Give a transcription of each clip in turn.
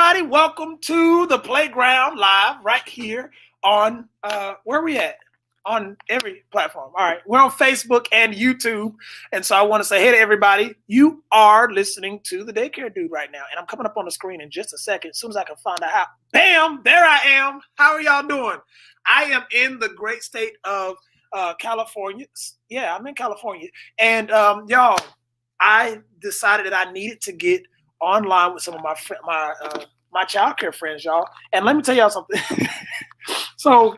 everybody. Welcome to the Playground Live right here on, where are we at? On every platform. All right. We're on Facebook and YouTube. And so I want to say, hey to everybody, you are listening to the Daycare Dude right now. And I'm coming up on the screen in just a second. As soon as I can find out how. Bam! There I am. How are y'all doing? I am in the great state of California. Yeah, I'm in California. And y'all, I decided that I needed to get online with some of my childcare friends, y'all. And let me tell y'all something. So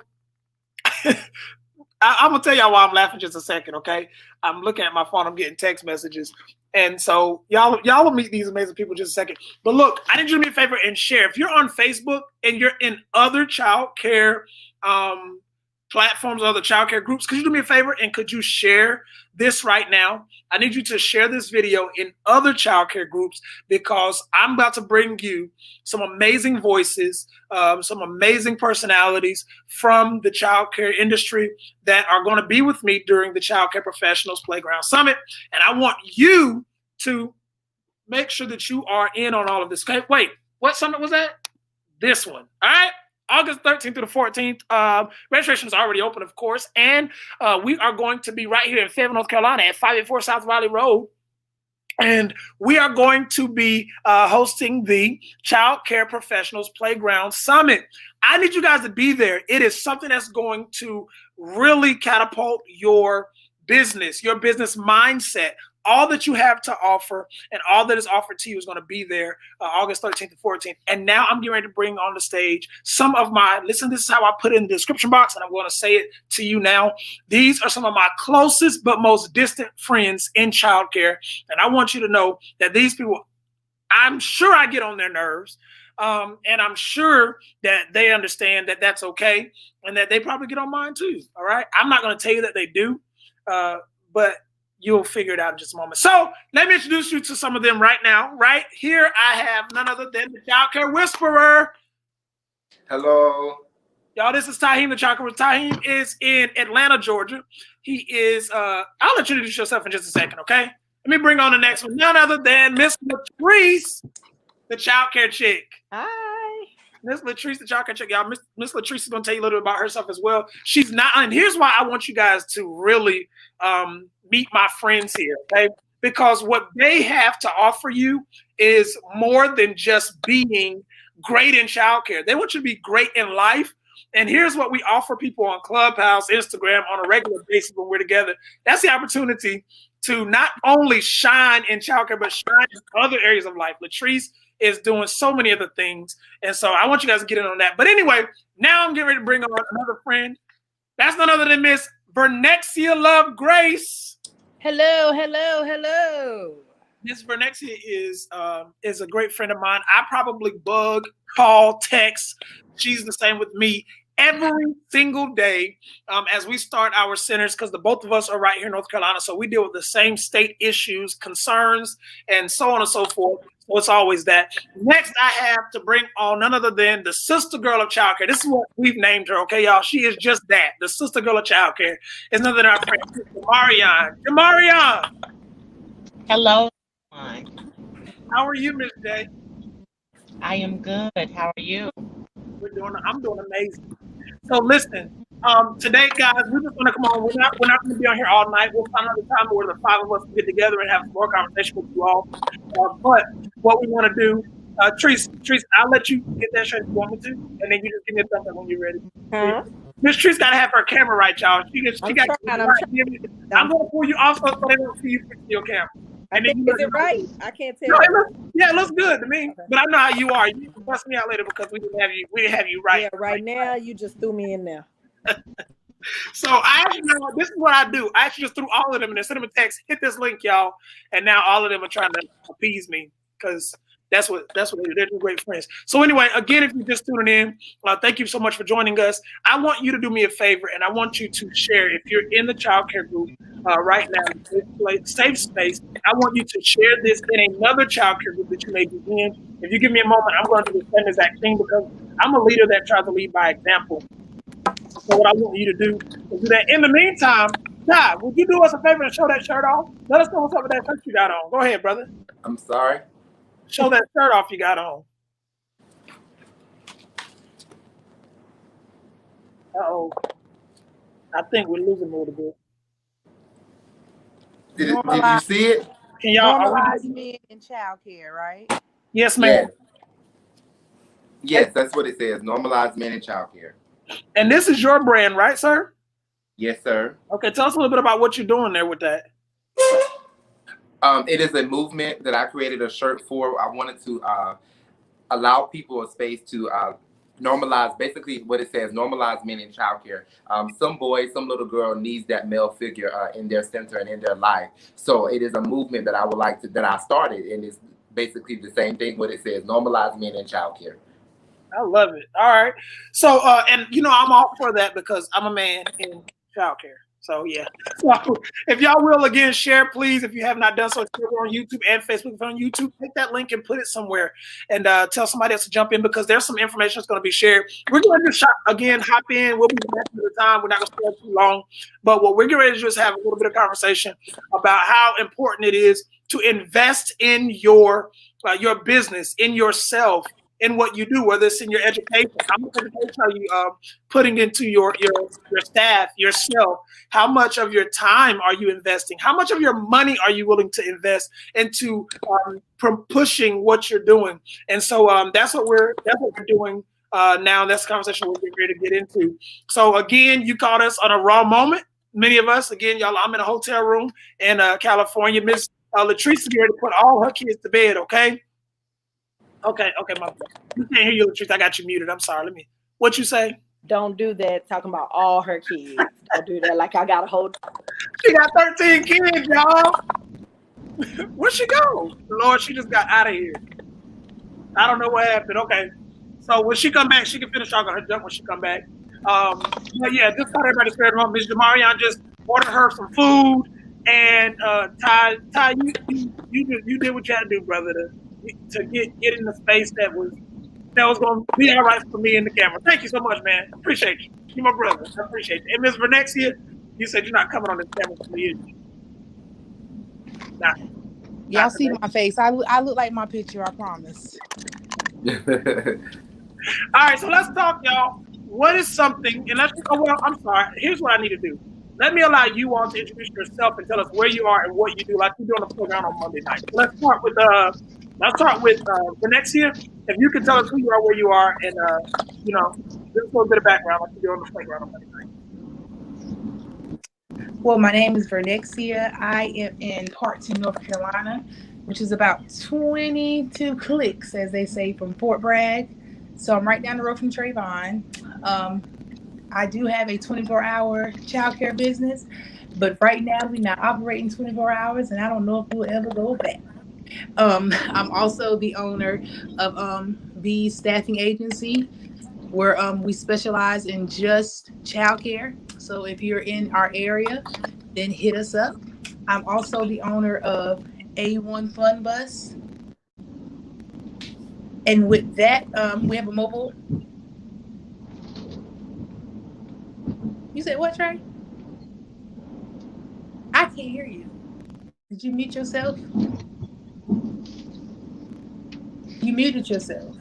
I'm gonna tell y'all why I'm laughing just a second, okay? I'm looking at my phone, I'm getting text messages. And so y'all will meet these amazing people in just a second. But look, I need you to do me a favor and share. If you're on Facebook and you're in other childcare platforms or other childcare groups, could you do me a favor and could you share this right now? I need you to share this video in other childcare groups because I'm about to bring you some amazing voices, some amazing personalities from the childcare industry that are going to be with me during the Childcare Professionals Playground Summit. And I want you to make sure that you are in on all of this. Okay, wait, what summit was that? This one, all right? August 13th to the 14th. Registration is already open, of course. And we are going to be right here in Fayetteville, North Carolina at 584 South Riley Road. And we are going to be hosting the Child Care Professionals Playground Summit. I need you guys to be there. It is something that's going to really catapult your business mindset. All that you have to offer and all that is offered to you is going to be there August 13th to 14th. And now I'm getting ready to bring on the stage some of this is how I put it in the description box, and I'm going to say it to you now. These are some of my closest but most distant friends in childcare. And I want you to know that these people, I'm sure I get on their nerves. And I'm sure that they understand that that's okay and that they probably get on mine too. All right. I'm not going to tell you that they do, but you'll figure it out in just a moment. So let me introduce you to some of them right now. Right here, I have none other than the Childcare Whisperer. Hello. Y'all, this is Taheem, the Childcare Whisperer. Taheem is in Atlanta, Georgia. He is, I'll let you introduce yourself in just a second, okay? Let me bring on the next one. None other than Miss Latrice, the Childcare Chick. Hi. Miss Latrice, the Childcare Chick. Y'all, Miss Latrice is going to tell you a little bit about herself as well. She's not, and here's why I want you guys to really meet my friends here, okay? Because what they have to offer you is more than just being great in childcare. They want you to be great in life. And here's what we offer people on Clubhouse, Instagram on a regular basis when we're together. That's the opportunity to not only shine in childcare, but shine in other areas of life. Latrice is doing so many other things. And so I want you guys to get in on that. But anyway, now I'm getting ready to bring on another friend. That's none other than Miss Vernexia Love Grace. Hello, hello, hello. Miss Vernexia is a great friend of mine. I probably bug, call, text. She's the same with me every single day as we start our centers because the both of us are right here in North Carolina. So we deal with the same state issues, concerns, and so on and so forth. So it's always that. Next, I have to bring on none other than the sister girl of childcare. This is what we've named her, okay, y'all? She is just that, the sister girl of childcare. It's none other than our friend, Jamarion. Jamarion! Hello. How are you, Miss J? I am good. How are you? I'm doing amazing. So listen, today, guys, we're just gonna come on. We're not gonna be on here all night. We'll find another time where the five of us get together and have some more conversation with you all. But what we want to do, Treese, I'll let you get that shirt if you want me to, and then you just give me a thumbs up when you're ready. Huh? Miss Treese gotta have her camera right, y'all. I'm gonna pull you off so they don't see you fix your camera. Is it right? I can't tell. No, it looks good to me. Okay. But I know how you are. You can bust me out later because we didn't have you right. Yeah, right now you just threw me in there. So this is what I do. I actually just threw all of them and sent them a text. Hit this link, y'all. And now all of them are trying to appease me because that's what they do. They're great friends. So anyway, again, if you're just tuning in, thank you so much for joining us. I want you to do me a favor, and I want you to share. If you're in the childcare group right now, safe space, I want you to share this in another childcare group that you may be in. If you give me a moment, I'm going to do the same exact thing because I'm a leader that tries to lead by example. So what I want you to do is do that. In the meantime, Ty, would you do us a favor and show that shirt off? Let us know what's up with that shirt you got on. Go ahead, brother. I'm sorry. Show that shirt off you got on. Uh-oh. I think we're losing a little bit. Did you see it? Can y'all? Normalize men in childcare, right? Yes, ma'am. Yes, that's what it says. Normalize men in childcare. And this is your brand, right, sir? Yes, sir. Okay, tell us a little bit about what you're doing there with that. It is a movement that I created a shirt for. I wanted to allow people a space to normalize, basically what it says, normalize men in childcare. Some boy, some little girl needs that male figure in their center and in their life. So it is a movement that I would like to, that I started, and it's basically the same thing, what it says, normalize men in childcare. I love it. All right. So, and you know, I'm all for that because I'm a man in childcare. So yeah. So if y'all will again share, please, if you have not done so, share on YouTube and Facebook. If you're on YouTube, take that link and put it somewhere, and tell somebody else to jump in because there's some information that's going to be shared. We're going to just hop in. We'll be back at the time. We're not going to stay too long, but what we're getting ready to do is have a little bit of conversation about how important it is to invest in your business, in yourself, in what you do, whether it's in your education. How much education are you putting into your staff, yourself? How much of your time are you investing? How much of your money are you willing to invest into pushing what you're doing? And so that's what we're doing now. That's the conversation we're getting ready to get into. So again, you caught us on a raw moment. Many of us, again, y'all, I'm in a hotel room in California. Miss Latrice is here to put all her kids to bed, okay? Okay, my bad. You can't hear you, Latrice. I got you muted. I'm sorry. What you say? Don't do that. Talking about all her kids. Don't do that. Like I got a whole. She got 13 kids, y'all. Where'd she go? Lord, she just got out of here. I don't know what happened. Okay. So when she come back, she can finish talking her jump when she come back. But yeah, just thought everybody spared the moment. Ms. Jamarian just ordered her some food, and Ty, you did what you had to do, brother, to get in the space that was going to be all right for me in the camera. Thank you so much, man. Appreciate you. You're my brother. I appreciate you. And Ms. Vernexia, you said you're not coming on this camera for me, is you? Nah. Y'all see my face. I look like my picture, I promise. All right, so let's talk, y'all. What is something, and I'm sorry. Here's what I need to do. Let me allow you all to introduce yourself and tell us where you are and what you do, like you do on the program on Monday night. So let's start with Vernexia. If you can tell us who you are, where you are, and just a little bit of background, like you do on the playground on Monday night. Well, my name is Vernexia. I am in Parkton, North Carolina, which is about 22 clicks, as they say, from Fort Bragg. So I'm right down the road from Trayvon. I do have a 24-hour childcare business, but right now we're not operating 24 hours, and I don't know if we'll ever go back. I'm also the owner of the staffing agency, where we specialize in just childcare. So if you're in our area, then hit us up. I'm also the owner of A1 Fun Bus. And with that, we have a mobile. You said what, Trey? I can't hear you. Did you mute yourself? You muted yourself.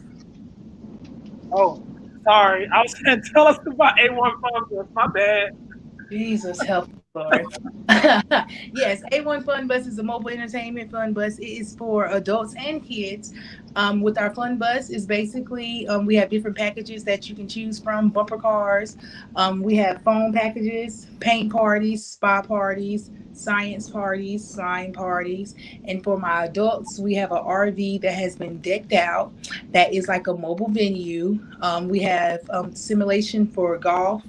Oh, sorry. I was going to tell us about A1 Fun Bus. My bad. Jesus help, Lord. Yes, A1 Fun Bus is a mobile entertainment fun bus. It is for adults and kids. With our fun bus is basically we have different packages that you can choose from. Bumper cars. We have phone packages, paint parties, spa parties, science parties, slime parties. And for my adults, we have an RV that has been decked out. That is like a mobile venue. We have simulation for golf.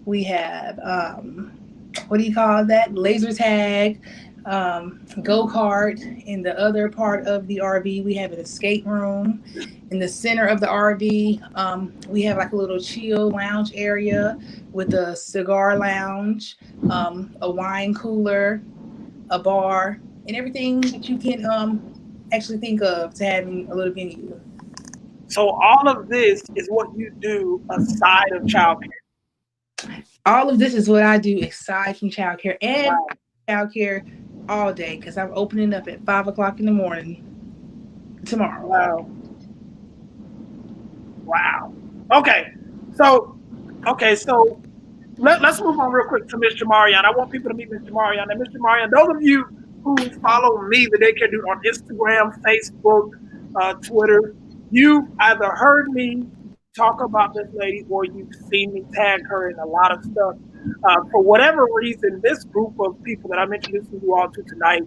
We have, what do you call that? Laser tag, go-kart. In the other part of the RV, we have an escape room. In the center of the RV, we have like a little chill lounge area with a cigar lounge, a wine cooler, a bar, and everything that you can actually think of to having a little venue. So all of this is what you do aside of childcare. All of this is what I do aside from childcare, and childcare all day because I'm opening up at 5 o'clock in the morning tomorrow. Wow. Okay. So Let's move on real quick to Miss Jamarian. I want people to meet Miss Jamarian. And Miss Jamarian, those of you who follow me, the Daycare Dude, on Instagram, Facebook, Twitter, you've either heard me talk about this lady or you've seen me tag her in a lot of stuff. For whatever reason, this group of people that I'm introducing you all to tonight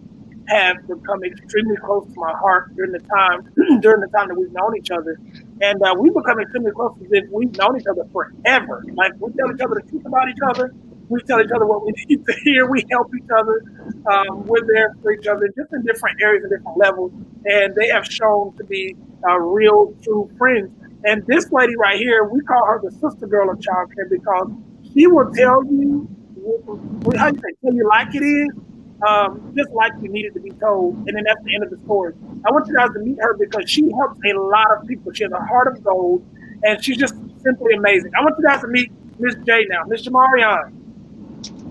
have become extremely close to my heart during the time that we've known each other. And we've become extremely close as if we've known each other forever. Like, we tell each other the truth about each other. We tell each other what we need to hear. We help each other. We're there for each other, just in different areas and different levels. And they have shown to be real, true friends. And this lady right here, we call her the sister girl of childcare because she will tell you, how you say, tell you like it is, just like you needed to be told. And then that's the end of the story. I want you guys to meet her because she helps a lot of people. She has a heart of gold, and she's just simply amazing. I want you guys to meet Miss J now, Miss Jamarian.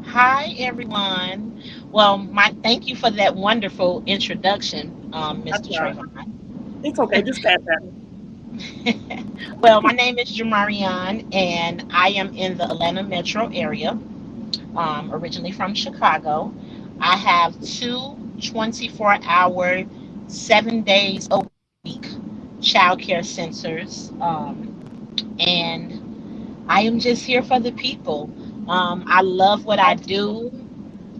Hi, everyone. Well, thank you for that wonderful introduction, Mr. Trayvon. It's okay, just pass that. Well, my name is Jamarian, and I am in the Atlanta metro area, originally from Chicago. I have two 24-hour, 7 days a week childcare centers, and I am just here for the people. I love what I do,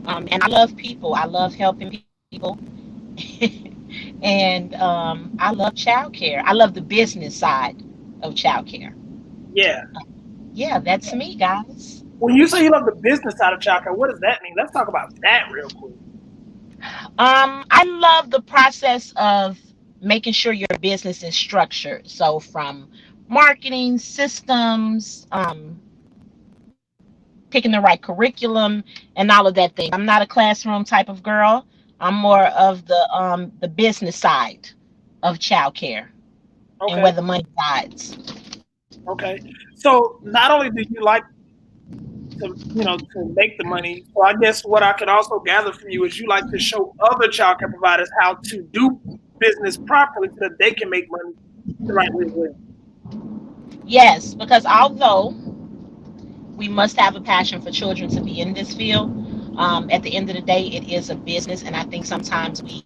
and I love people. I love helping people. And I love childcare. I love the business side of childcare. Yeah. Yeah, that's me, guys. When you say you love the business side of childcare, what does that mean? Let's talk about that real quick. I love the process of making sure your business is structured. So from marketing systems, picking the right curriculum, and all of that thing. I'm not a classroom type of girl. I'm more of the business side of childcare and Okay. where the money resides. Okay. So not only do you like to make the money, so I guess what I could also gather from you is you like to show other childcare providers how to do business properly so that they can make money the right way as well. Yes, because although we must have a passion for children to be in this field, at the end of the day, it is a business, and I think sometimes we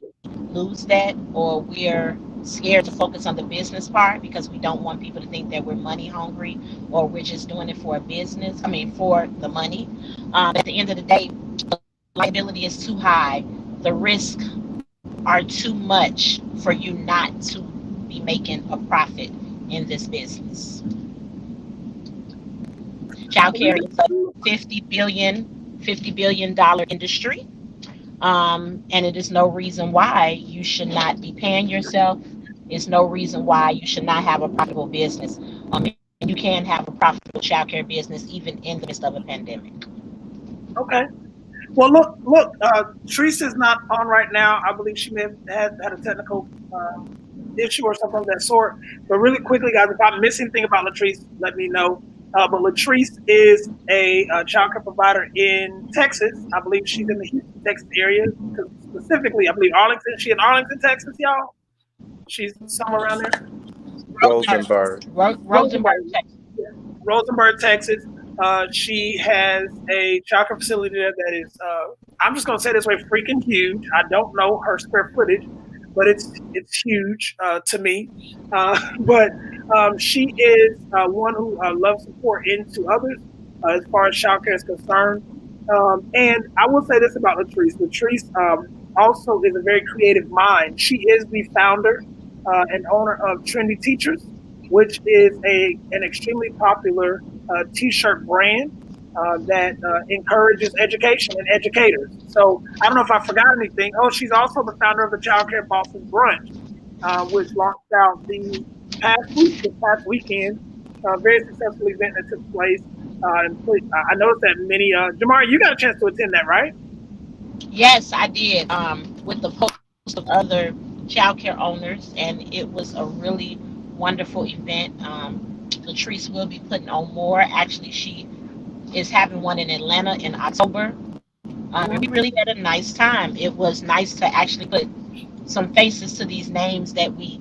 lose that, or we're scared to focus on the business part because we don't want people to think that we're money hungry or we're just doing it for a business. I mean, for the money. At the end of the day, the liability is too high. The risks are too much for you not to be making a profit in this business. Childcare is a 50 billion industry. And it is no reason why you should not be paying yourself. It's no reason why you should not have a profitable business. You can have a profitable childcare business even in the midst of a pandemic. Okay. Well, look. Teresa's not on right now. I believe she may have had a technical issue or something of that sort. But really quickly, guys, if I'm missing anything about Latrice, let me know. But Latrice is a childcare provider in Texas. I believe she's in the Houston, Texas area. Specifically, I believe Arlington. She in Arlington, Texas, y'all. She's somewhere around there. Rosenberg. Rosenberg, Texas. Rosenberg, Texas. She has a childcare facility there that is, I'm just going to say this way, freaking huge. I don't know her square footage, but it's huge to me. But she is one who loves to pour into others as far as childcare is concerned. And I will say this about Latrice. Latrice also is a very creative mind. She is the founder and owner of Trendy Teachers, which is an extremely popular T-shirt brand that encourages education and educators. So I don't know if I forgot anything. Oh, she's also the founder of the Childcare Boston Brunch, which launched out this past weekend. Very successful event that took place. And I noticed that many, Jamari, you got a chance to attend that, right? Yes, I did. With the host of other childcare owners, and it was a really wonderful event. Latrice will be putting on more. Actually, she is having one in Atlanta in October. And we really had a nice time. It was nice to actually put some faces to these names that we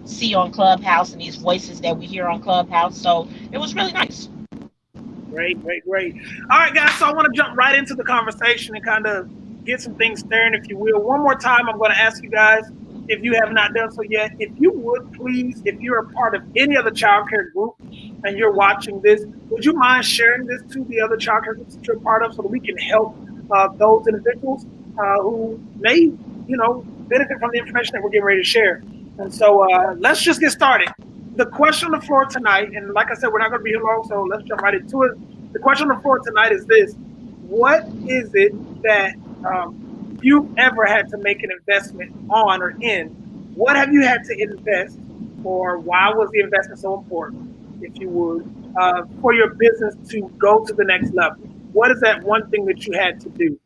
see on Clubhouse and these voices that we hear on Clubhouse. So it was really nice. Great, great, great. All right, guys. So I want to jump right into the conversation and kind of get some things stirring, if you will. One more time, I'm going to ask you guys, if you have not done so yet, if you would please, if you're a part of any other childcare group and you're watching this, would you mind sharing this to the other childcare groups that you're a part of so that we can help those individuals who may, benefit from the information that we're getting ready to share? And so let's just get started. The question on the floor tonight, and like I said, we're not going to be here long, so let's jump right into it. The question on the floor tonight is this: what is it that you've ever had to make an investment on or in? What have you had to invest, or why was the investment so important, if you would, for your business to go to the next level? What is that one thing that you had to do?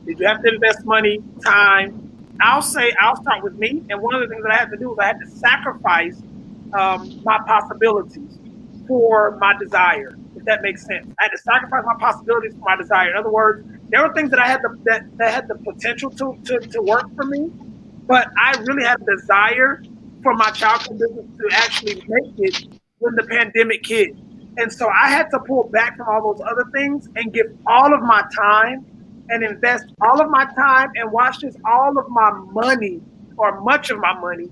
Did you have to invest money, time? I'll start with me, and one of the things that I had to do was I had to sacrifice my possibilities for my desire, if that makes sense. I had to sacrifice my possibilities for my desire. In other words, there were things that I had that had the potential to work for me, but I really had a desire for my childcare business to actually make it when the pandemic hit. And so I had to pull back from all those other things and give all of my time and invest all of my time and watch this, all of my money or much of my money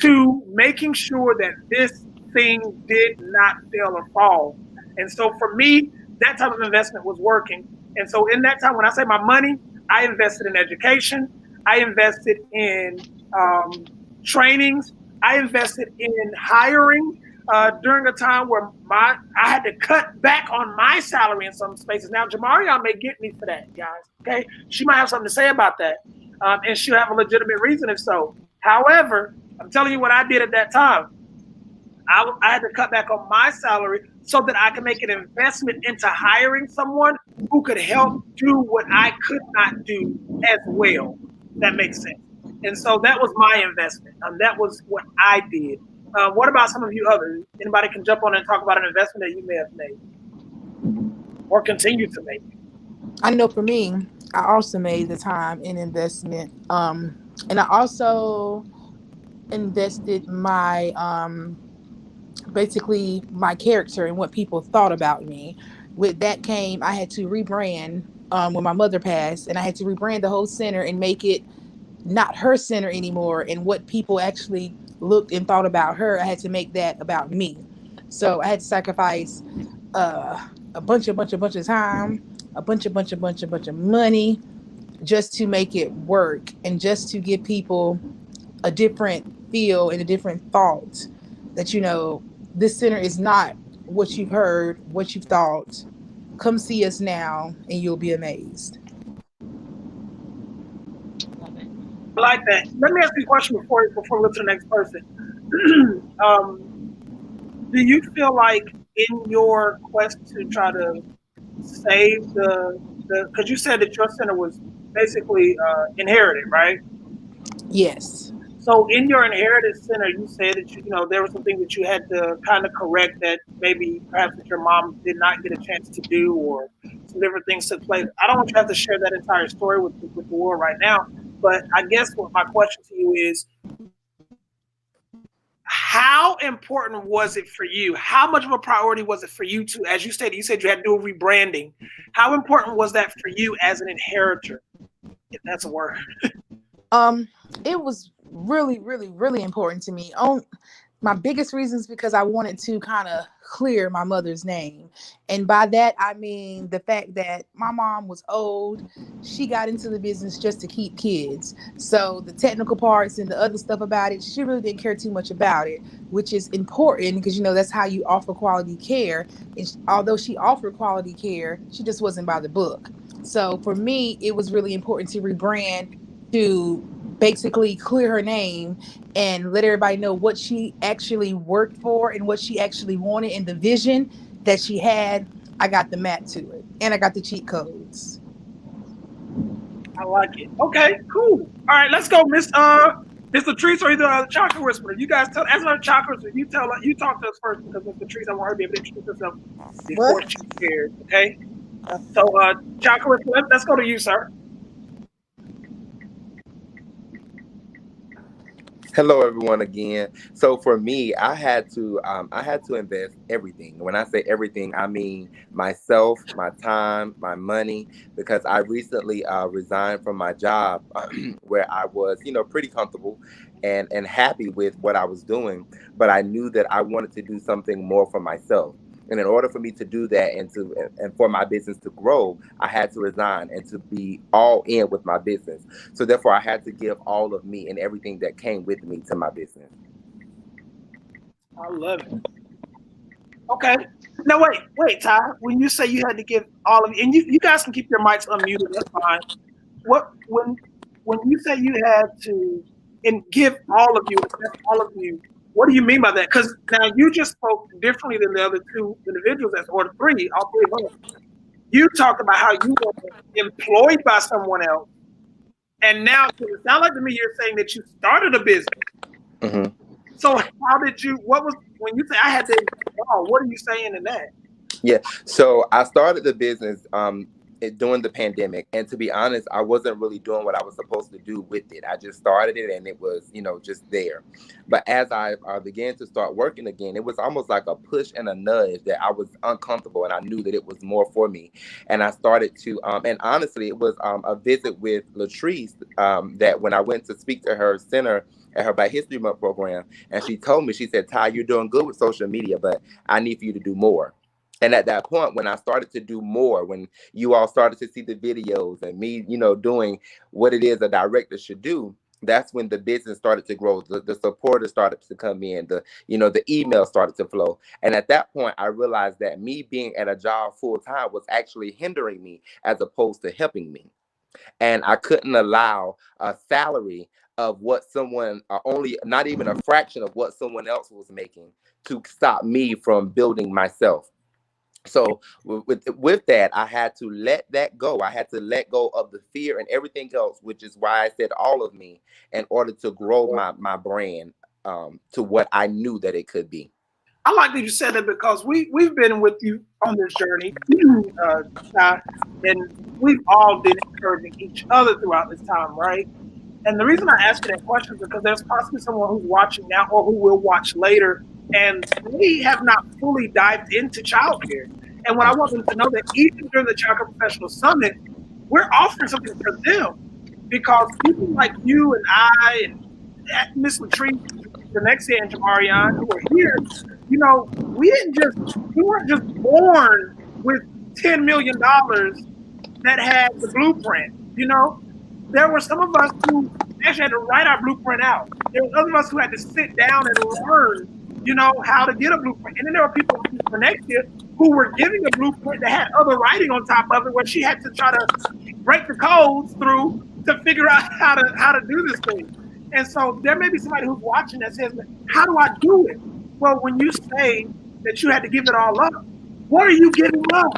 to making sure that this thing did not fail or fall. And so for me, that type of investment was working. And so in that time, when I say my money, I invested in education, I invested in trainings, I invested in hiring during a time where I had to cut back on my salary in some spaces. Now, Jamarion may get me for that, guys. Okay, she might have something to say about that, and she'll have a legitimate reason if so. However, I'm telling you what I did at that time. I had to cut back on my salary so that I could make an investment into hiring someone who could help do what I could not do as well. That makes sense. And so that was my investment. That was what I did. What about some of you others? Anybody can jump on and talk about an investment that you may have made or continue to make? I know for me, I also made the time in investment. And I also invested my basically my character and what people thought about me. With that came, I had to rebrand when my mother passed, and I had to rebrand the whole center and make it not her center anymore, and what people actually looked and thought about her. I had to make that about me. So I had to sacrifice a bunch of time, a bunch of money, just to make it work and just to give people a different feel and a different thought that, this center is not what you've heard, what you've thought. Come see us now and you'll be amazed. I like that. Let me ask you a question before we go to the next person. Do you feel like in your quest to try to save because you said that your center was basically inherited, right? Yes. So in your inherited center, you said that there were some things that you had to kind of correct that maybe perhaps that your mom did not get a chance to do, or some different things took place. I don't want you to have to share that entire story with the world right now, but I guess what my question to you is, how important was it for you? How much of a priority was it for you to, as you said you had to do a rebranding. How important was that for you as an inheritor, if that's a word? It was really, really, really important to me. My biggest reasons because I wanted to kind of clear my mother's name. And by that, I mean the fact that my mom was old. She got into the business just to keep kids. So the technical parts and the other stuff about it, she really didn't care too much about it, which is important because, that's how you offer quality care. And although she offered quality care, she just wasn't by the book. So for me, it was really important to rebrand, to basically clear her name and let everybody know what she actually worked for and what she actually wanted and the vision that she had. I got the map to it and I got the cheat codes. I like it. Okay, cool. All right, let's go, Miss Latrice, or either the Chocolate Whisperer. You guys as another Chocolate Whisperer, you talk to us first because Miss Latrice, I want her to be able to introduce herself before she shares. Okay. So, Chocolate Whisperer, let's go to you, sir. Hello, everyone, again. So for me, I had to invest everything. When I say everything, I mean myself, my time, my money, because I recently resigned from my job where I was, pretty comfortable and happy with what I was doing, but I knew that I wanted to do something more for myself. And in order for me to do that and for my business to grow, I had to resign and to be all in with my business. So therefore, I had to give all of me and everything that came with me to my business. I love it. Okay. Now wait, Ty. When you say you had to give all of and you guys can keep your mics unmuted, that's fine. What when you say you had to and give all of you, invest all of you, what do you mean by that? Because now you just spoke differently than the other two individuals or three, all three of us. You talked about how you were employed by someone else, and now it sounds like to me you're saying that you started a business. hmm So how did you? What was when you say I had to? Oh, what are you saying in that? Yeah. So I started the business during the pandemic, and to be honest, I wasn't really doing what I was supposed to do with it. I just started it, and it was, just there. But as I began to start working again, it was almost like a push and a nudge that I was uncomfortable, and I knew that it was more for me. And I started to, and honestly, it was a visit with Latrice that when I went to speak to her center at her Black History Month program, and she told me, she said, "Ty, you're doing good with social media, but I need for you to do more." And at that point, when I started to do more, when you all started to see the videos and me, doing what it is a director should do, that's when the business started to grow. The supporters started to come in. The email started to flow. And at that point, I realized that me being at a job full time was actually hindering me as opposed to helping me. And I couldn't allow a salary of what someone, only not even a fraction of what someone else was making, to stop me from building myself. So with that, I had to let that go. I had to let go of the fear and everything else, which is why I said all of me, in order to grow my brand to what I knew that it could be. I like that you said that because we've been with you on this journey, Ty, and we've all been encouraging each other throughout this time, right? And the reason I ask you that question is because there's possibly someone who's watching now or who will watch later, and they have not fully dived into childcare. And what I want them to know that even during the Childcare Professional Summit, we're offering something for them because people like you and I and Miss Latrice, Janexia, and Jamarion who are here, we weren't just born with $10 million that had the blueprint. There were some of us who actually had to write our blueprint out. There were other of us who had to sit down and learn, how to get a blueprint. And then there were people for next year who were giving a blueprint that had other writing on top of it, where she had to try to break the codes through to figure out how to do this thing. And so there may be somebody who's watching that says, "How do I do it?" Well, when you say that you had to give it all up, what are you giving up?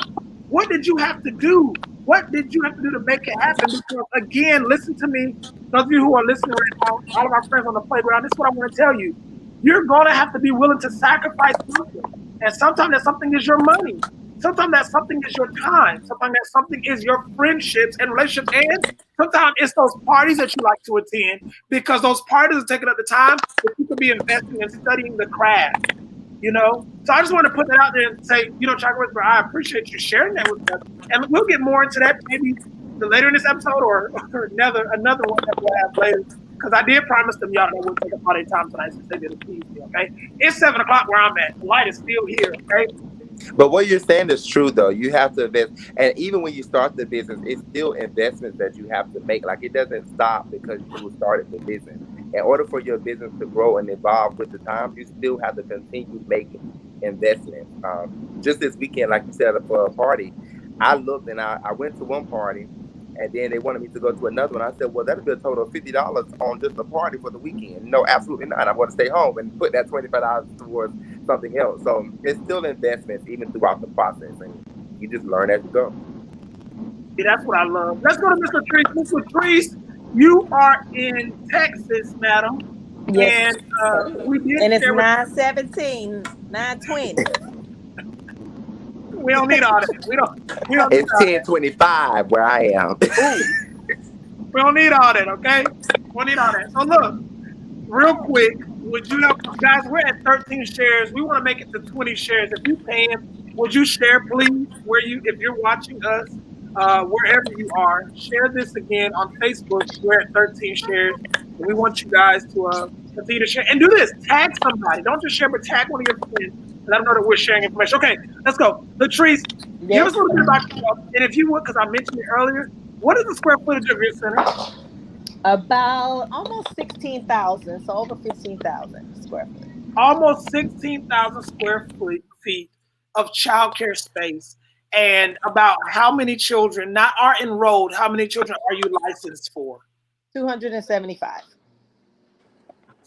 What did you have to do? What did you have to do to make it happen? Because again, listen to me. Those of you who are listening right now, all of our friends on the playground, this is what I want to tell you. You're going to have to be willing to sacrifice something. And sometimes that something is your money. Sometimes that something is your time. Sometimes that something is your friendships and relationships. And sometimes it's those parties that you like to attend because those parties are taking up the time that you could be investing in studying the craft. So I just want to put that out there and say, Chaka Whisper, I appreciate you sharing that with us. And we'll get more into that maybe later in this episode or another one that we'll have later. Because I did promise them y'all that we'll take up all their time tonight since they did a tease me, okay? It's 7 o'clock where I'm at. The light is still here, okay? But what you're saying is true, though. You have to invest. And even when you start the business, it's still investments that you have to make. Like, it doesn't stop because you started the business. In order for your business to grow and evolve with the times, you still have to continue making investments. Just this weekend, like you said, for a party, I looked and I went to one party, and then they wanted me to go to another one. I said, well, that'll be a total of $50 on just a party for the weekend. No, absolutely not. I want to stay home and put that $25 towards something else. So it's still investments even throughout the process, and you just learn as you go. Yeah, that's what I love. Let's go to Mr. Treese. Mr. Treese, you are in Texas, madam. Yes. And we did. And it's 9:17, 9:20. We don't need all that. We don't. It's 10:25 where I am. We don't need all that, okay? We don't need all that. So look, real quick, would you help us, guys? We're at 13 shares. We want to make it to 20 shares. If you can, would you share, please? If you're watching us, wherever you are, share this again on Facebook. We're at 13 shares, and we want you guys to continue to share and do this. Tag somebody. Don't just share, but tag one of your friends. Let them know that we're sharing information. Okay, let's go. Latrice, give us a little bit about yourself, and if you would, because I mentioned it earlier, what is the square footage of your center? About almost 16,000, so over 15,000 square feet. Almost 16,000 square feet of childcare space. And about how many children not are enrolled? How many children are you licensed for? 275.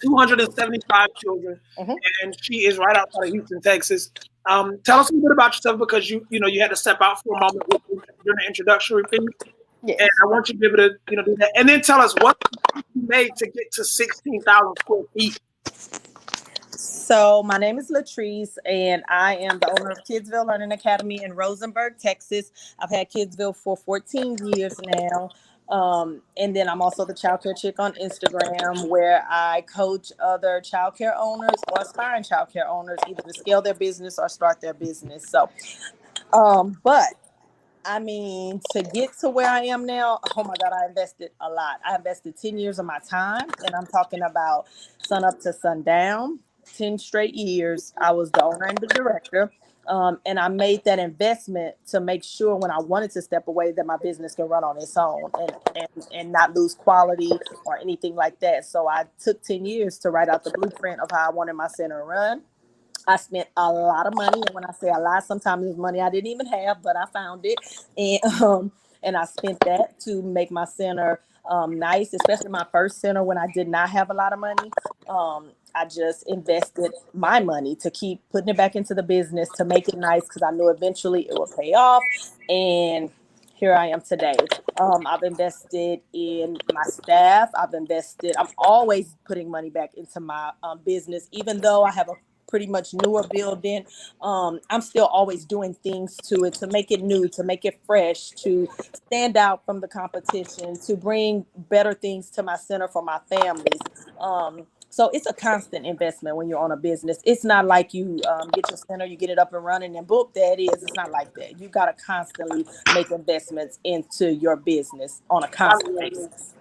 275 children. Mm-hmm. And she is right outside of Houston, Texas. Tell us a little bit about yourself, because you had to step out for a moment during the introductory piece. Yes. And I want you to be able to do that. And then tell us what you made to get to 16,000 square feet. So my name is Latrice, and I am the owner of Kidsville Learning Academy in Rosenberg, Texas. I've had Kidsville for 14 years now. And then I'm also the childcare chick on Instagram, where I coach other childcare owners or aspiring childcare owners either to scale their business or start their business. So, but I mean, to get to where I am now, oh my God, I invested a lot. I invested 10 years of my time, and I'm talking about sun up to sundown. 10 straight years, I was the owner and the director. And I made that investment to make sure when I wanted to step away that my business can run on its own and not lose quality or anything like that. So I took 10 years to write out the blueprint of how I wanted my center to run. I spent a lot of money, and when I say a lot, sometimes it's money I didn't even have, but I found it, and I spent that to make my center nice, especially my first center when I did not have a lot of money. I just invested my money to keep putting it back into the business to make it nice, because I knew eventually it would pay off, and here I am today. I've invested in my staff. I'm always putting money back into my business, even though I have a pretty much newer building. I'm still always doing things to it to make it new, to make it fresh, to stand out from the competition, to bring better things to my center for my families. So it's a constant investment when you're on a business. It's not like you get your center, you get it up and running, and boop, there it is. It's not like that. You got to constantly make investments into your business on a constant basis.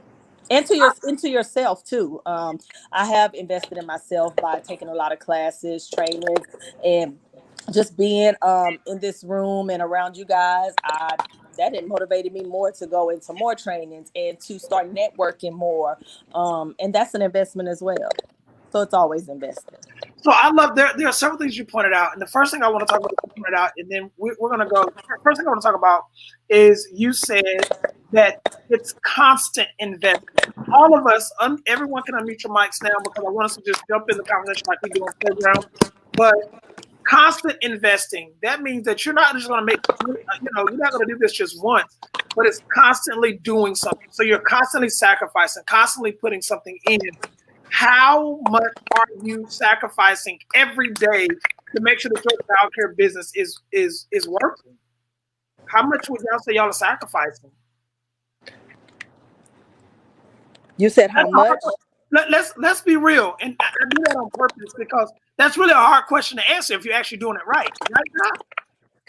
Into yourself too. I have invested in myself by taking a lot of classes, trainings, and just being in this room and around you guys. That motivated me more to go into more trainings and to start networking more. And that's an investment as well. So it's always investing. So I love there are several things you pointed out, and the first thing I want to talk about, you pointed out, and then we're going to go. First thing I want to talk about is you said that it's constant investment. All of us, everyone can unmute your mics now, because I want us to just jump in the conversation like we do on Playground. But constant investing, that means that you're not just going to make, you're not going to do this just once, but it's constantly doing something. So you're constantly sacrificing, constantly putting something in. How much are you sacrificing every day to make sure that your childcare business is working? How much would y'all say y'all are sacrificing? You said how much? Let's be real, and I do that on purpose because that's really a hard question to answer if you're actually doing it right.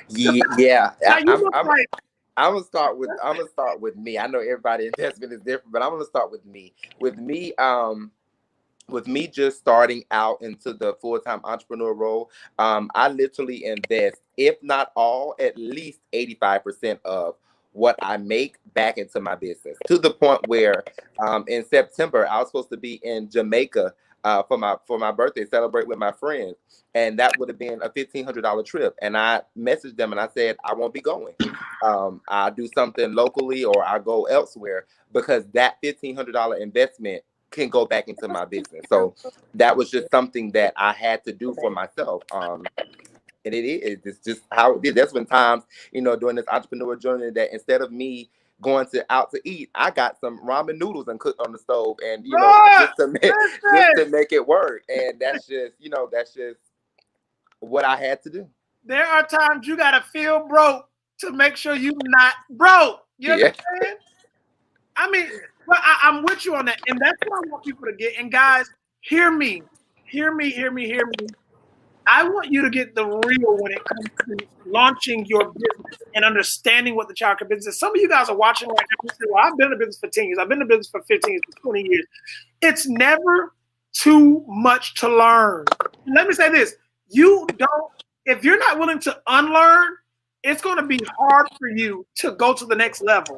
Yeah. I'm gonna start with me. I know everybody's investment is different, but I'm gonna start with me. With me just starting out into the full-time entrepreneur role, I literally invest, if not all, at least 85% of what I make back into my business, to the point where in September I was supposed to be in Jamaica for my birthday, celebrate with my friends, and that would have been a $1,500 trip. And I messaged them and I said I won't be going. I'll do something locally or I'll go elsewhere, because that $1,500 investment can go back into my business. So that was just something that I had to do for myself. And it's just how it is. There's been times, during this entrepreneur journey, that instead of me going out to eat, I got some ramen noodles and cooked on the stove, and just to make it work. And that's just what I had to do. There are times you gotta feel broke to make sure you're not broke. You understand? I mean, but I'm with you on that, and that's what I want people to get. And guys, hear me, hear me, hear me, hear me. I want you to get the real when it comes to launching your business and understanding what the childcare business is. Some of you guys are watching right now. You say, well, I've been in the business for 10 years. I've been in the business for 15 years, for 20 years. It's never too much to learn. Let me say this. If you're not willing to unlearn, it's going to be hard for you to go to the next level.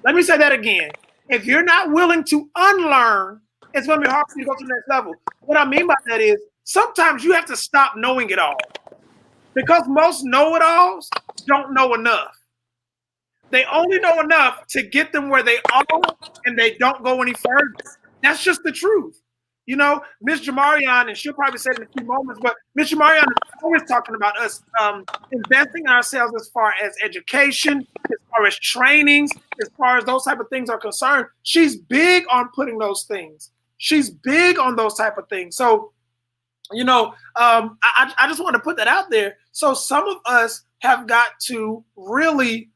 Let me say that again. If you're not willing to unlearn, it's going to be hard for you to go to the next level. What I mean by that is sometimes you have to stop knowing it all because most know-it-alls don't know enough. They only know enough to get them where they are, and they don't go any further. That's just the truth. You know, Miss Jamarian, and she'll probably say it in a few moments, but Miss Jamarian is always talking about us investing in ourselves as far as education, as far as trainings, as far as those type of things are concerned. She's big on putting those things. She's big on those type of things. So, you know, I just want to put that out there. So some of us have got to really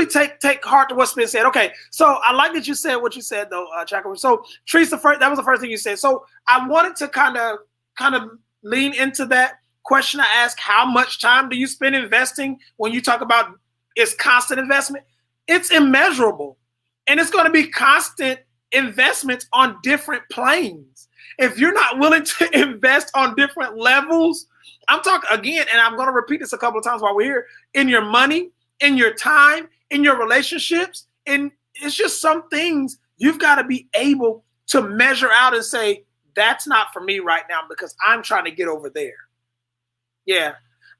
take heart to what's been said. Okay, so I like that you said what you said though, Chaco. So Teresa, that was the first thing you said. So I wanted to kind of lean into that question I asked: how much time do you spend investing? When you talk about it's constant investment, it's immeasurable, and it's going to be constant investments on different planes. If you're not willing to invest on different levels, I'm talking again, and I'm going to repeat this a couple of times while we're here, in your money, in your time, in your relationships. And it's just some things you've got to be able to measure out and say, that's not for me right now because I'm trying to get over there. Yeah,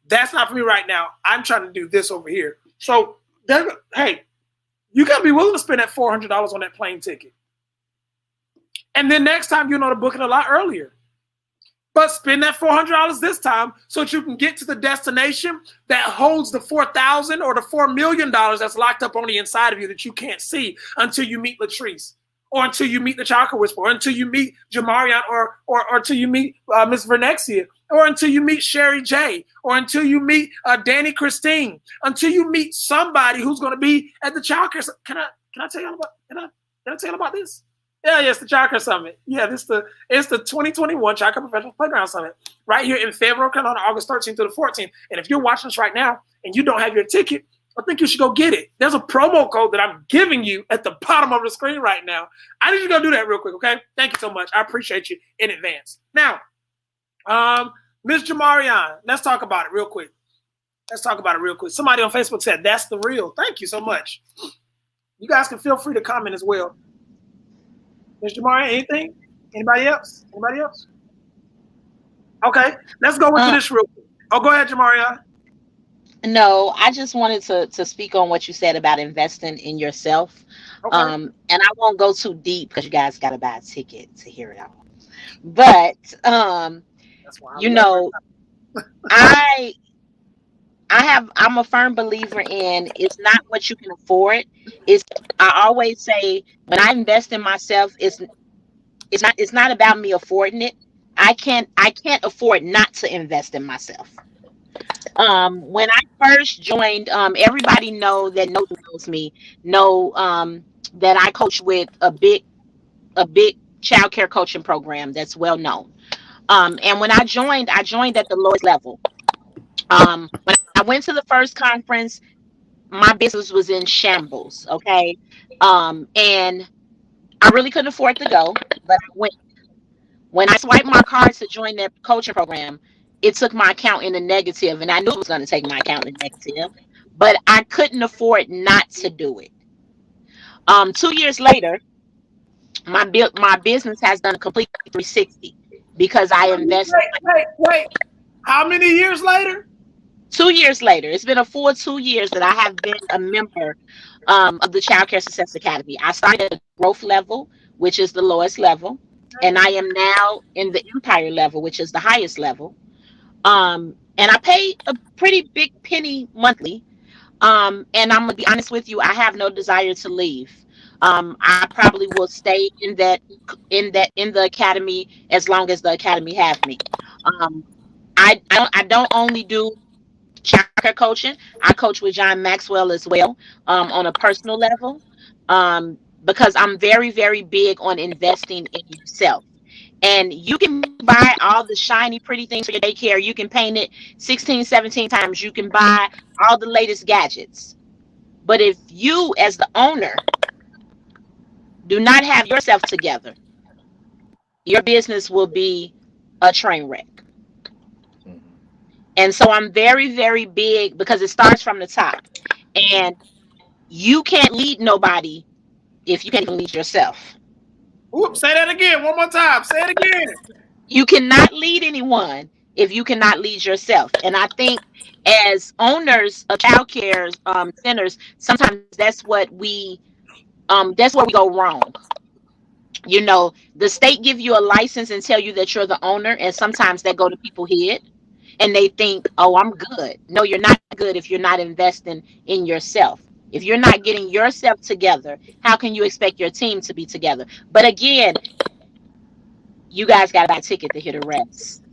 that's not for me right now. I'm trying to do this over here. So, hey, you got to be willing to spend that $400 on that plane ticket. And then next time, you know to book it a lot earlier. But spend that $400 this time so that you can get to the destination that holds the $4,000 or the $4 million that's locked up on the inside of you that you can't see until you meet Latrice, or until you meet the Chakra Whisperer, or until you meet Jamarian, or until you meet Miss Vernexia, or until you meet Sherry J, or until you meet Danny Christine, until you meet somebody who's going to be at the Childcare. Can I tell y'all about this? Yeah, it's the Childcare Summit. Yeah, it's the 2021 Childcare Professional Playground Summit right here in Fayetteville, Carolina, August 13th to the 14th. And if you're watching this right now and you don't have your ticket, I think you should go get it. There's a promo code that I'm giving you at the bottom of the screen right now. I need you to go do that real quick, okay? Thank you so much. I appreciate you in advance. Now, Ms. Jamarian, let's talk about it real quick. Somebody on Facebook said, that's the real. Thank you so much. You guys can feel free to comment as well. Ms. Jamarian, anything? Anybody else? Okay, let's go into this real quick. Oh, go ahead, Jamarian. No, I just wanted to speak on what you said about investing in yourself. Okay. And I won't go too deep because you guys got to buy a ticket to hear it all. But That's why you know, I'm a firm believer in it's not what you can afford. I always say when I invest in myself, it's not about me affording it. I can't afford not to invest in myself. When I first joined, everybody knows me know that I coach with a big childcare coaching program that's well known. And when I joined at the lowest level. When I went to the first conference, my business was in shambles. Okay. And I really couldn't afford to go, but I went. When I swiped my cards to join that coaching program, it took my account in the negative, and I knew it was going to take my account in the negative, but I couldn't afford not to do it. 2 years later, my business has done a complete 360 because I invested. Wait. How many years later? 2 years later, it's been a full 2 years that I have been a member of the Child Care Success Academy. I started at the growth level, which is the lowest level, and I am now in the Empire level, which is the highest level. And I pay a pretty big penny monthly. And I'm gonna be honest with you, I have no desire to leave. I probably will stay in the academy as long as the academy have me. I don't only do chakra coaching. I coach with John Maxwell as well, on a personal level. because I'm very, very big on investing in yourself. And you can buy all the shiny, pretty things for your daycare. You can paint it 16, 17 times. You can buy all the latest gadgets. But if you, as the owner, do not have yourself together, your business will be a train wreck. Mhm. And so I'm very, very big because it starts from the top. And you can't lead nobody if you can't even lead yourself. Oops, say that again. One more time. Say it again. You cannot lead anyone if you cannot lead yourself. And I think as owners of child care centers, sometimes that's where we go wrong. You know, the state give you a license and tell you that you're the owner, and sometimes that go to people's head and they think, oh, I'm good. No, you're not good if you're not investing in yourself. If you're not getting yourself together, how can you expect your team to be together? But again, you guys got to buy a ticket to hear the rest.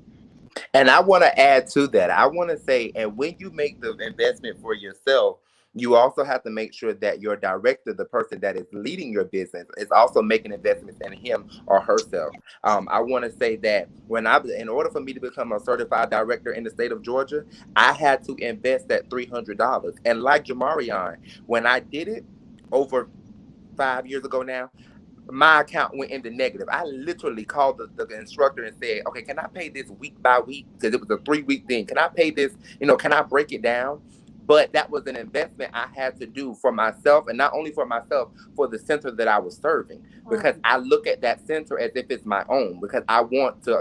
And I want to add to that. I want to say, and when you make the investment for yourself, you also have to make sure that your director, the person that is leading your business, is also making investments in him or herself. I want to say that in order for me to become a certified director in the state of Georgia, I had to invest that $300. And like Jamarion, when I did it over 5 years ago now, my account went into negative. I literally called the instructor and said, okay, can I pay this week by week? Because it was a 3 week thing. Can I pay this? Can I break it down? But that was an investment I had to do for myself, and not only for myself, for the center that I was serving. Because I look at that center as if it's my own, because I want to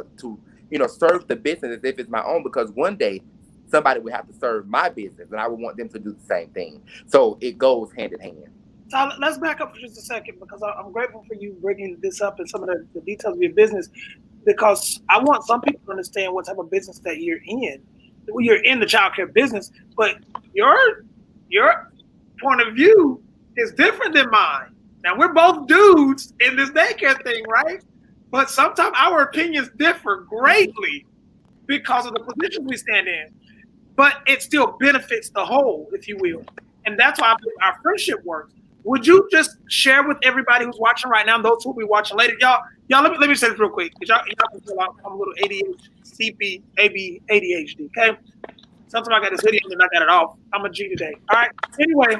serve the business as if it's my own, because one day somebody would have to serve my business and I would want them to do the same thing. So it goes hand in hand. So let's back up for just a second because I'm grateful for you bringing this up and some of the details of your business, because I want some people to understand what type of business that you're in. You're in the childcare business, but your point of view is different than mine. Now we're both dudes in this daycare thing, right? But sometimes our opinions differ greatly because of the positions we stand in. But it still benefits the whole, if you will. And that's why I believe our friendship works. Would you just share with everybody who's watching right now, and those who will be watching later, y'all let me say this real quick, because y'all can feel I'm a little ADHD, ADHD, okay? Sometimes I got this hoodie and then I got it off. I'm a G today. All right. Anyway,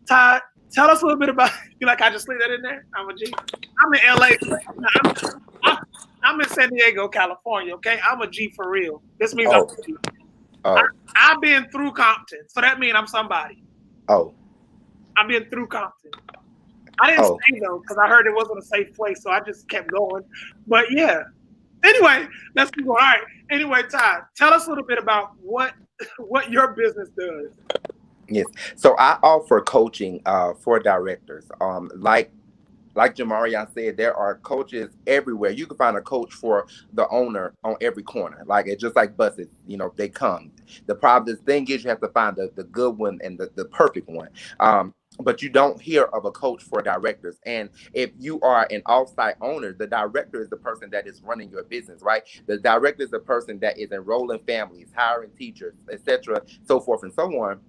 Todd, tell us a little bit about. You like I just slid that in there? I'm a G. I'm in LA. I'm in San Diego, California. Okay, I'm a G for real. This means I'm a G. I've been through Compton, so that means I'm somebody. Oh. I've been through Compton. I didn't stay though because I heard it wasn't a safe place, so I just kept going. But yeah. Anyway, let's keep going. All right. Anyway, Todd, tell us a little bit about what your business does. Yes. So I offer coaching for directors. Like Jamarian said, there are coaches everywhere. You can find a coach for the owner on every corner. Like it's just like buses, they come. The thing is you have to find the good one and the perfect one. But you don't hear of a coach for directors. And if you are an off-site owner, the director is the person that is running your business, right? The director is the person that is enrolling families, hiring teachers, etc., so forth and so on.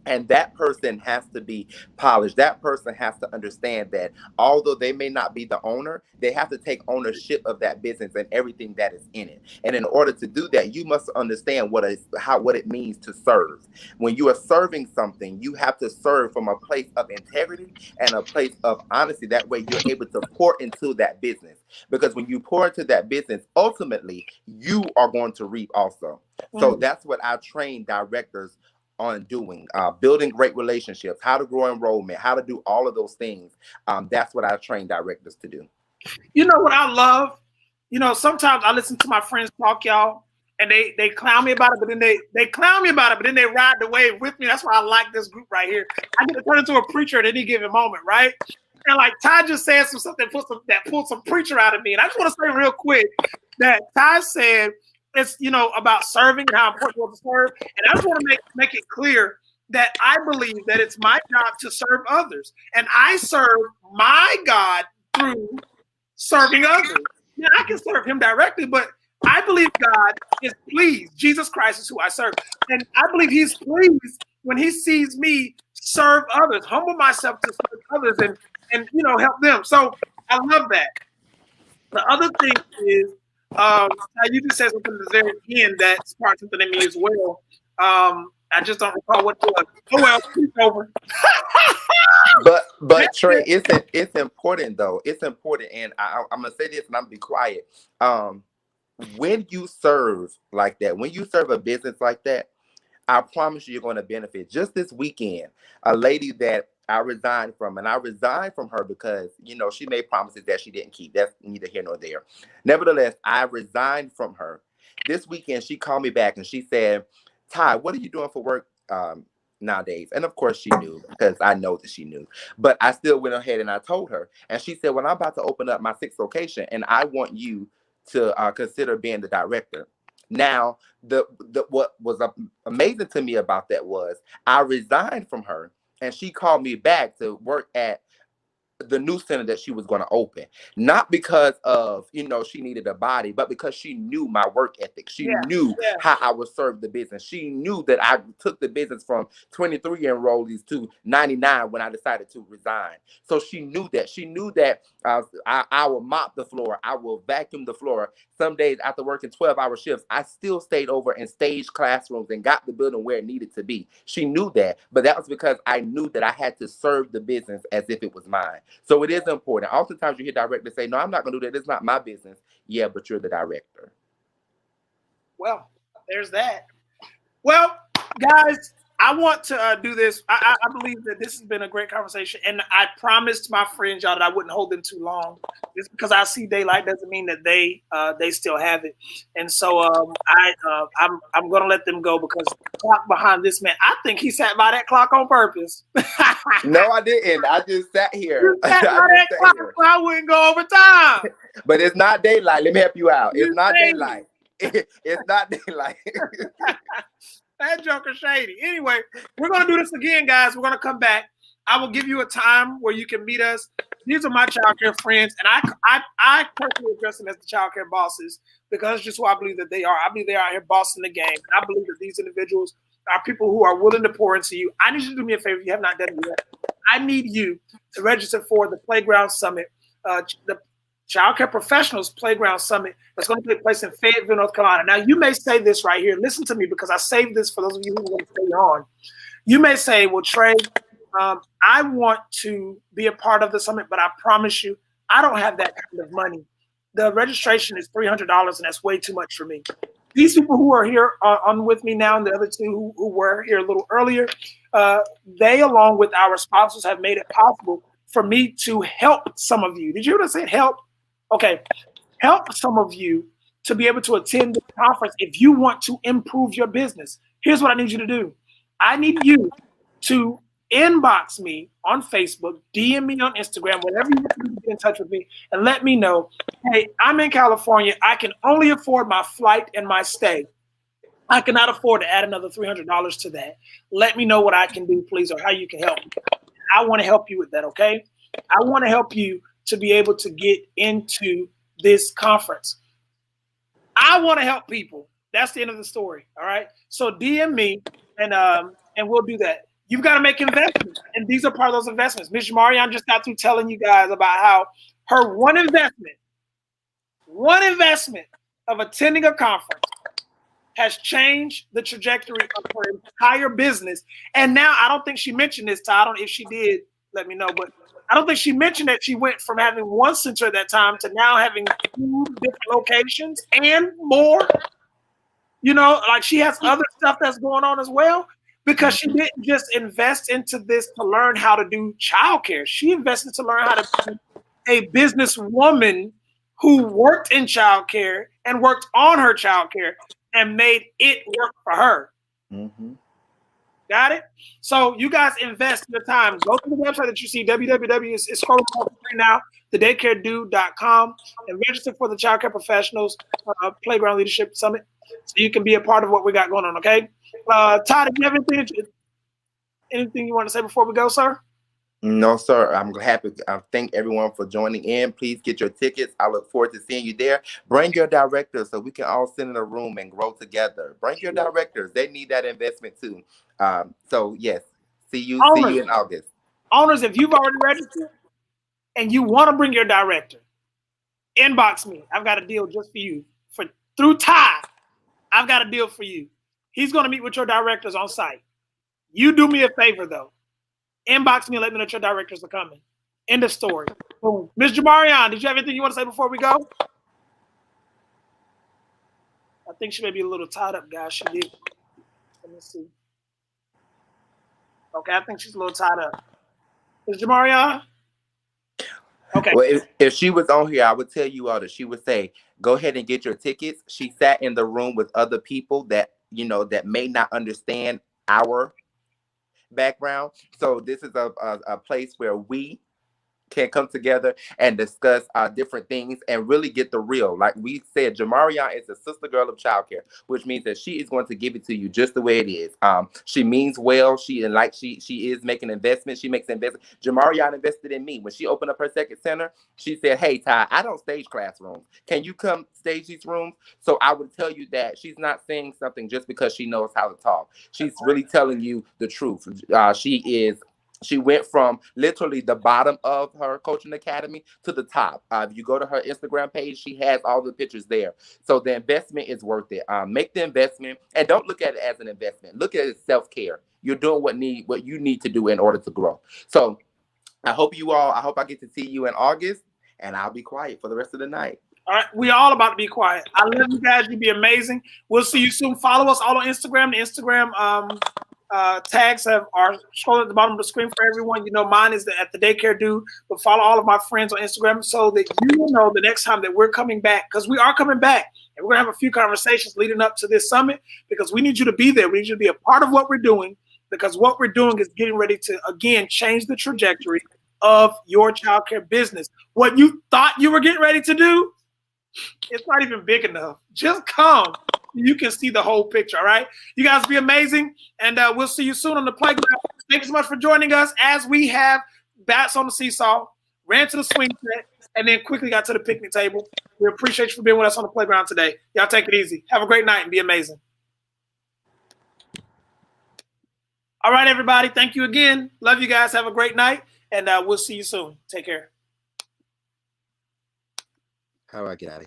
And that person has to be polished. That person has to understand that although they may not be the owner, they have to take ownership of that business and everything that is in it. And in order to do that, you must understand what it means to serve. When you are serving something, you have to serve from a place of integrity and a place of honesty. That way you're able to pour into that business. Because when you pour into that business, ultimately, you are going to reap also. So that's what I train directors on doing, building great relationships, how to grow enrollment, how to do all of those things. That's what I train directors to do. You know what I love? Sometimes I listen to my friends talk, y'all, and they clown me about it, but then they clown me about it, but then they ride the wave with me. That's why I like this group right here. I get to turn into a preacher at any given moment, right? And like Ty just said something that pulled some preacher out of me. And I just want to say real quick that Ty said it's about serving and how important it is to serve. And I just want to make it clear that I believe that it's my job to serve others. And I serve my God through serving others. Now, I can serve him directly, but I believe God is pleased. Jesus Christ is who I serve. And I believe he's pleased when he sees me serve others, humble myself to serve others. And and help them. So I love that. The other thing is, how you just said something at the very end that sparked something in me as well. I just don't recall what it was. Oh well, it's over. But Trey, it's important though. It's important, and I'm gonna say this, and I'm gonna be quiet. When you serve like that, when you serve a business like that, I promise you, you're going to benefit. Just this weekend, a lady that I resigned from, and I resigned from her because, she made promises that she didn't keep. That's neither here nor there. Nevertheless, I resigned from her. This weekend, she called me back and she said, Ty, what are you doing for work nowadays? And of course, she knew because I know that she knew. But I still went ahead and I told her. And she said, well, I'm about to open up my 6th location, and I want you to consider being the director. Now, the what was amazing to me about that was I resigned from her, and she called me back to work at the new center that she was going to open, not because of she needed a body, but because she knew my work ethic. She knew how I would serve the business. She knew that I took the business from 23 enrollees to 99 when I decided to resign. So she knew that I will mop the floor, I will vacuum the floor. Some days after working 12-hour shifts, I still stayed over and staged classrooms and got the building where it needed to be. She knew that, but that was because I knew that I had to serve the business as if it was mine. So it is important. Oftentimes you hear directors say, no, I'm not going to do that. It's not my business. Yeah, but you're the director. Well, there's that. Well, guys, I want to do this. I believe that this has been a great conversation, and I promised my friends, y'all, that I wouldn't hold them too long. Just because I see daylight doesn't mean that they still have it. And so I'm going to let them go because the clock behind this man, I think he sat by that clock on purpose. No, I didn't. I just sat here. You sat by that clock so I wouldn't go over time. But it's not daylight. Let me help you out. It's not daylight. It's not daylight. That joker shady. Anyway, we're going to do this again, guys. We're going to come back. I will give you a time where you can meet us. These are my childcare friends, and I personally address them as the childcare bosses because it's just who I believe that they are. I believe they are out here bossing the game, and I believe that these individuals are people who are willing to pour into you. I need you to do me a favor if you have not done it yet. I need you to register for the Playground Summit, the Childcare Professionals Playground Summit that's going to take place in Fayetteville, North Carolina. Now, you may say this right here. Listen to me because I saved this for those of you who want to stay on. You may say, well, Trey, I want to be a part of the summit, but I promise you, I don't have that kind of money. The registration is $300, and that's way too much for me. These people who are here on with me now, and the other two who were here a little earlier, they, along with our sponsors, have made it possible for me to help some of you. Did you hear what I said? Help? Okay. Help some of you to be able to attend the conference if you want to improve your business. Here's what I need you to do. I need you to inbox me on Facebook, DM me on Instagram, whatever you want to get in touch with me, and let me know, hey, I'm in California. I can only afford my flight and my stay. I cannot afford to add another $300 to that. Let me know what I can do, please, or how you can help me. I want to help you with that, okay? I want to help you to be able to get into this conference. I want to help people. That's the end of the story, all right? So DM me, and we'll do that. You've got to make investments, and these are part of those investments. Ms. Marianne just got through telling you guys about how her one investment of attending a conference has changed the trajectory of her entire business. And now, I don't think she mentioned this, Ty. I don't know if she did, let me know, but I don't think she mentioned that she went from having one center at that time to now having 2 different locations and more. Like she has other stuff that's going on as well. Because she didn't just invest into this to learn how to do childcare. She invested to learn how to be a businesswoman who worked in childcare and worked on her childcare and made it work for her. Mm-hmm. Got it? So you guys invest your time. Go to the website that you see, www. It's scrolling right now, thedaycaredude.com, and register for the Childcare Professionals Playground Leadership Summit so you can be a part of what we got going on, okay? Todd, do you have anything you want to say before we go, sir? No, sir. I'm happy. I thank everyone for joining in. Please get your tickets. I look forward to seeing you there. Bring your directors so we can all sit in a room and grow together. Bring your directors. They need that investment too. So yes, see you in August. Owners, if you've already registered, and you want to bring your director, inbox me. I've got a deal just for you. Through Ty, I've got a deal for you. He's going to meet with your directors on site. You do me a favor, though. Inbox me and let me know that your directors are coming. End of story. Boom. Ms. Jamarian, did you have anything you want to say before we go? I think she may be a little tied up, guys. She did. Let me see. Okay, I think she's a little tied up. Ms. Jamarian? Okay. Well, if she was on here, I would tell you all that she would say, go ahead and get your tickets. She sat in the room with other people that, that may not understand our background. So this is a place where we can come together and discuss different things and really get the real. Like we said, Jamarian is a sister girl of childcare, which means that she is going to give it to you just the way it is. She means well. She is making investments. She makes investments. Jamarian invested in me when she opened up her second center. She said, "Hey Ty, I don't stage classrooms. Can you come stage these rooms?" So I would tell you that she's not saying something just because she knows how to talk. She's really telling you the truth. She went from literally the bottom of her coaching academy to the top. If you go to her Instagram page, she has all the pictures there. So the investment is worth it. Make the investment and don't look at it as an investment. Look at it as self-care. You're doing what you need to do in order to grow. So I hope I get to see you in August, and I'll be quiet for the rest of the night. All right, we all about to be quiet. I love you guys. You be amazing. We'll see you soon. Follow us all on Instagram. The Instagram tags are scrolling at the bottom of the screen for everyone. Mine is at the daycare dude, but follow all of my friends on Instagram so that you will know the next time that we're coming back, because we are coming back, and we're gonna have a few conversations leading up to this summit, because we need you to be there. We need you to be a part of what we're doing, because what we're doing is getting ready to again change the trajectory of your childcare business. What you thought you were getting ready to do, it's not even big enough. Just come. You can see the whole picture, all right? You guys be amazing, and we'll see you soon on the playground. Thank you so much for joining us as we have bats on the seesaw, ran to the swing set, and then quickly got to the picnic table. We appreciate you for being with us on the playground today. Y'all take it easy. Have a great night and be amazing. All right, everybody. Thank you again. Love you guys. Have a great night, and we'll see you soon. Take care. How do I get out of here?